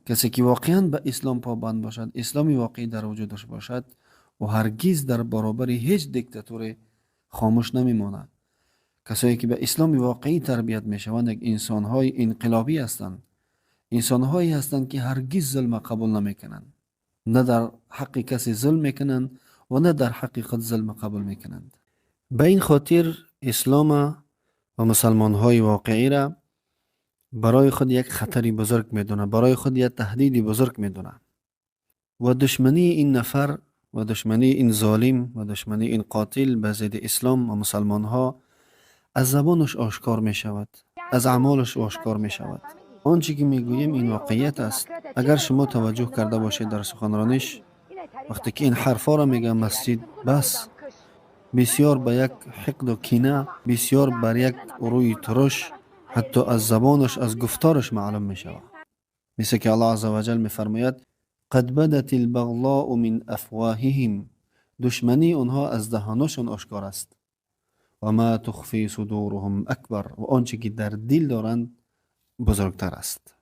کسی که واقعا به اسلام پابند باشد، اسلامی واقعی در وجودش باشد و هرگز در برابر هیچ دیکتاتوری خاموش نمیماند. کسایی که به اسلام واقعی تربیت میشوند یک انسان‌های انقلابی هستند. انسان‌هایی هستند که هرگز ظلم قبول نمیکنند. نه در حق کسی ظلم میکنند و نه در حق خود ظلم قبول میکنند. به این خاطر اسلام و مسلمان‌های واقعی را برای خود یک خطری بزرگ میدونه، برای خود یک تهدیدی بزرگ میدونه و دشمنی این نفر و دشمنی این ظالم و دشمنی این قاتل به ضد اسلام و مسلمان ها از زبانش آشکار می شود، از اعمالش آشکار می شود. آنچه که می گویم این واقعیت است. اگر شما توجه کرده باشید در سخنرانیش، وقتی که این حرفا را میگه مسجد بس، بسیار به یک حقد و کینه، بسیار بر یک روی ترش، حتی از زبانش، از گفتارش معلوم می شود. مثل که الله عزوجل می فرماید قد بدت البغضاء من افواههم، دشمنی اونها از دهانشون آشکار است. و ما تخفی صدورهم اکبر، و آنچه که در دل دارند بزرگتر است.